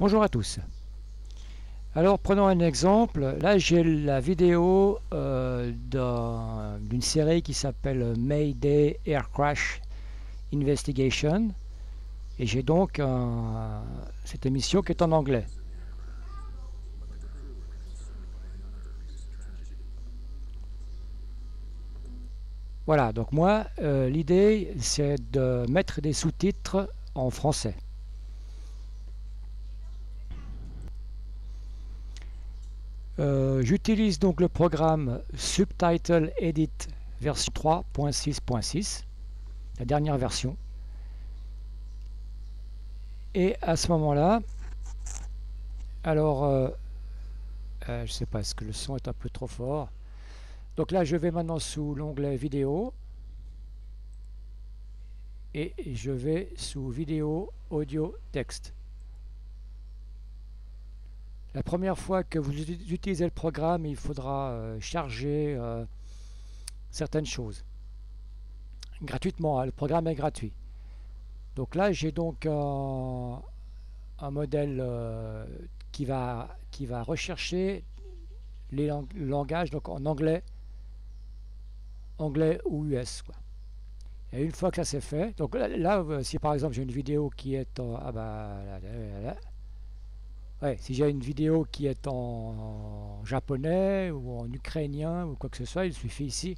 Bonjour à tous. Alors prenons un exemple. Là j'ai la vidéo d'une série qui s'appelle Mayday Air Crash Investigation. Et j'ai donc cette émission qui est en anglais. Voilà, donc moi l'idée c'est de mettre des sous-titres en français. J'utilise donc le programme Subtitle Edit version 3.6.6, la dernière version. Et à ce moment-là, alors, je sais pas, est-ce que le son est un peu trop fort? Donc là, je vais maintenant sous l'onglet vidéo et je vais sous vidéo, audio, texte. La première fois que vous utilisez le programme, il faudra charger certaines choses gratuitement, hein, le programme est gratuit. Donc là, j'ai donc un modèle qui va rechercher les langages donc en anglais ou US, quoi. Et une fois que ça c'est fait, donc là, si par exemple j'ai une vidéo qui est en ouais, si j'ai une vidéo qui est en japonais ou en ukrainien ou quoi que ce soit, il suffit ici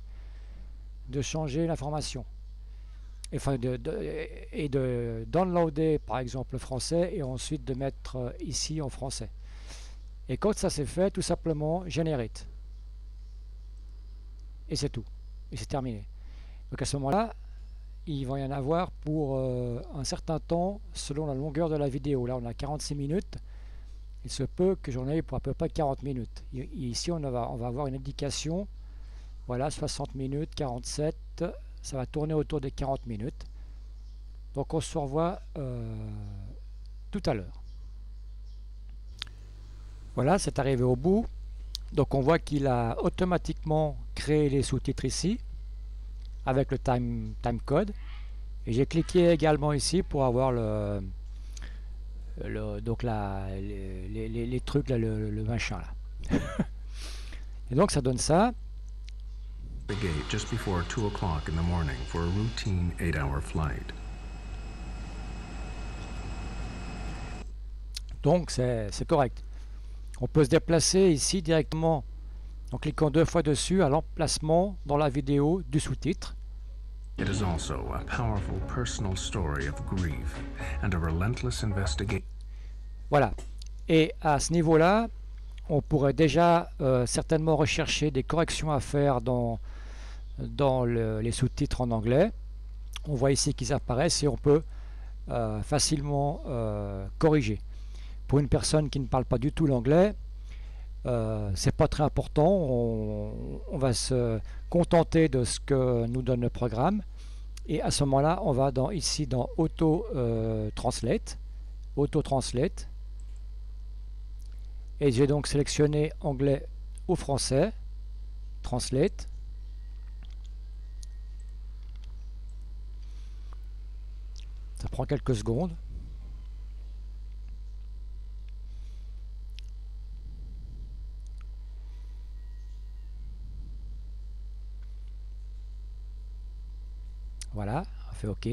de changer l'information et de downloader par exemple le français et ensuite de mettre ici en français. Et quand ça c'est fait, tout simplement generate. Et c'est tout. Et c'est terminé. Donc à ce moment-là, il va y en avoir pour un certain temps selon la longueur de la vidéo. Là on a 46 minutes. Il se peut que j'en ai pour à peu près 40 minutes. Et ici on va avoir une indication. Voilà, 60 minutes, 47. Ça va tourner autour des 40 minutes. Donc on se revoit tout à l'heure. Voilà, c'est arrivé au bout. Donc on voit qu'il a automatiquement créé les sous-titres ici avec le time code. Et j'ai cliqué également ici pour avoir donc les trucs là, le machin là. Et donc ça donne ça. The gate just before 2 o'clock in the morning for a routine 8-hour flight. Donc c'est correct. On peut se déplacer ici directement en cliquant 2 fois dessus à l'emplacement dans la vidéo du sous-titre. It is also a powerful personal story of grief and a relentless investigation. Voilà. Et à ce niveau-là, on pourrait déjà certainement rechercher des corrections à faire dans les sous-titres en anglais. On voit ici qu'ils apparaissent et on peut facilement corriger. Pour une personne qui ne parle pas du tout l'anglais, c'est pas très important. On va se contenter de ce que nous donne le programme. Et à ce moment-là, on va ici dans Auto Translate. Et j'ai donc sélectionné anglais ou français. Translate. Ça prend quelques secondes. Voilà, on fait OK.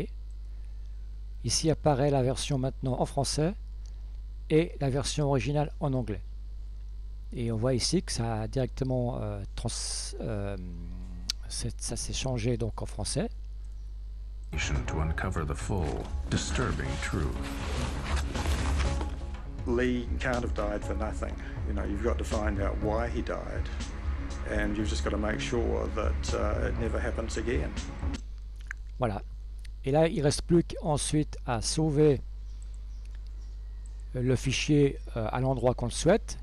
Ici apparaît la version maintenant en français et la version originale en anglais. Et on voit ici que ça a directement ça s'est changé donc en français. To uncover the full, disturbing truth. Lee can't have died for nothing. You know, you've got to find out why he died, and you've just got to make sure that it never happens again. Voilà. Et là, il ne reste plus qu'ensuite à sauver le fichier à l'endroit qu'on le souhaite.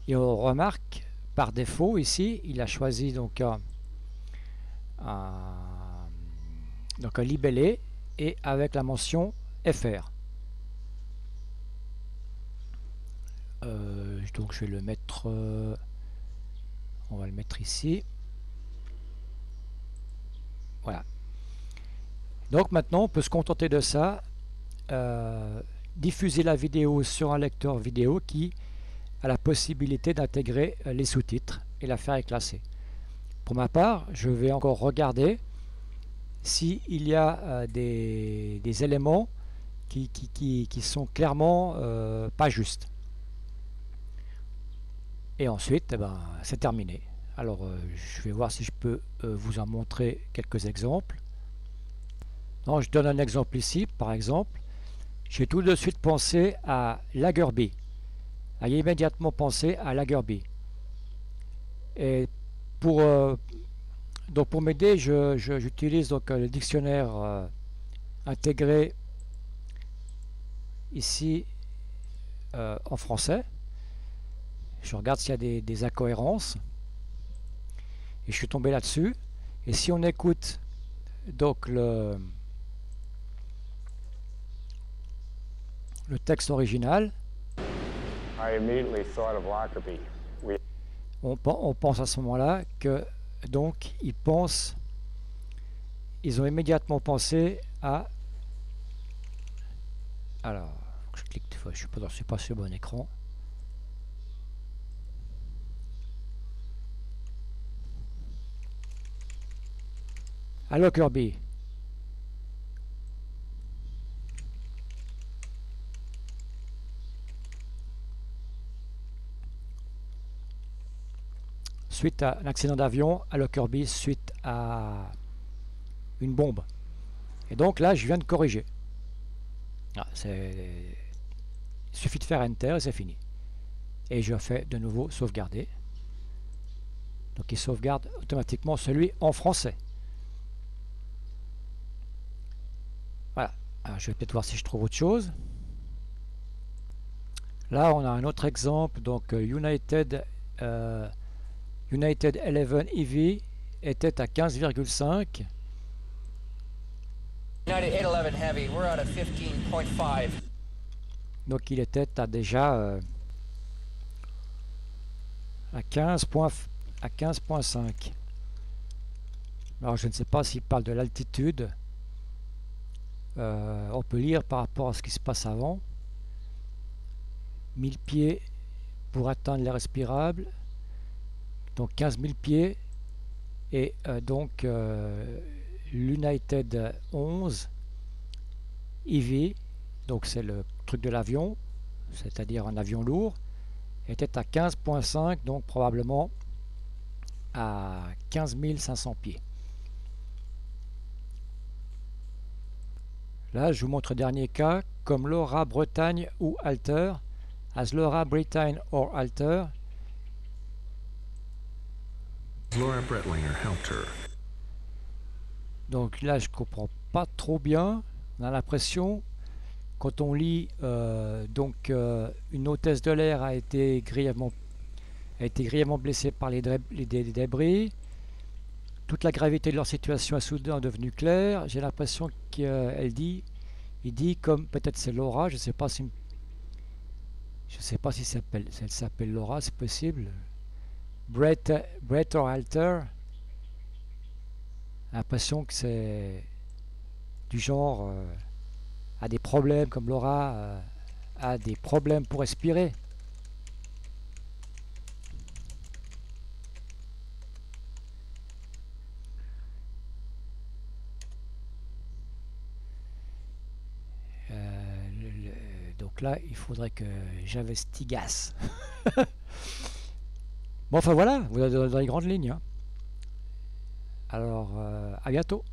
Et on remarque, par défaut, ici, il a choisi donc un libellé et avec la mention FR. Donc je vais le mettre, on va le mettre ici. Voilà. Donc maintenant on peut se contenter de ça. diffuser la vidéo sur un lecteur vidéo qui a la possibilité d'intégrer les sous-titres et la faire classer. Pour ma part, je vais encore regarder s'il y a des éléments qui sont clairement pas justes. Et ensuite, c'est terminé. Alors, je vais voir si je peux vous en montrer quelques exemples. Donc, je donne un exemple ici, par exemple. J'ai tout de suite pensé à Lagerby. J'ai immédiatement pensé à Lagerby. Et pour m'aider, j'utilise donc le dictionnaire intégré ici en français. Je regarde s'il y a des incohérences. Et je suis tombé là-dessus. Et si on écoute donc le texte original, I immediately thought of Lockerbie. on pense à ce moment-là que donc ils ont immédiatement pensé à, alors je clique des fois, je suis pas sur le bon écran. À Lockerbie. Suite à un accident d'avion à Lockerbie, suite à une bombe. Et donc là, je viens de corriger. Il suffit de faire Enter et c'est fini. Et je fais de nouveau sauvegarder. Donc il sauvegarde automatiquement celui en français. Voilà. Alors, je vais peut-être voir si je trouve autre chose. Là, on a un autre exemple. Donc United 11 EV était à 15,5. United 811 Heavy, we're out of 15.5. Donc il était à déjà à 15.5. Alors je ne sais pas s'il parle de l'altitude. On peut lire par rapport à ce qui se passe avant. 1000 pieds pour atteindre les respirables. Donc 15 000 pieds. Et donc l'United 11 EV, donc c'est le truc de l'avion, c'est-à-dire un avion lourd, était à 15.5, donc probablement à 15 500 pieds. Là, je vous montre le dernier cas, comme Laura Bretagne ou Alter. As Laura Bretagne or Alter. Laura Bretlinger helped her. Donc là, je comprends pas trop bien. On a l'impression, quand on lit, une hôtesse de l'air a été grièvement blessée par les débris. Toute la gravité de leur situation est soudain devenue claire. J'ai l'impression il dit comme peut-être c'est Laura. Je sais pas si elle s'appelle Laura, c'est possible. Brett or Alter. L'impression que c'est du genre a des problèmes, comme Laura a des problèmes pour respirer. Donc là, il faudrait que j'investigasse. Bon, enfin voilà, vous êtes dans les grandes lignes. Hein. Alors, à bientôt.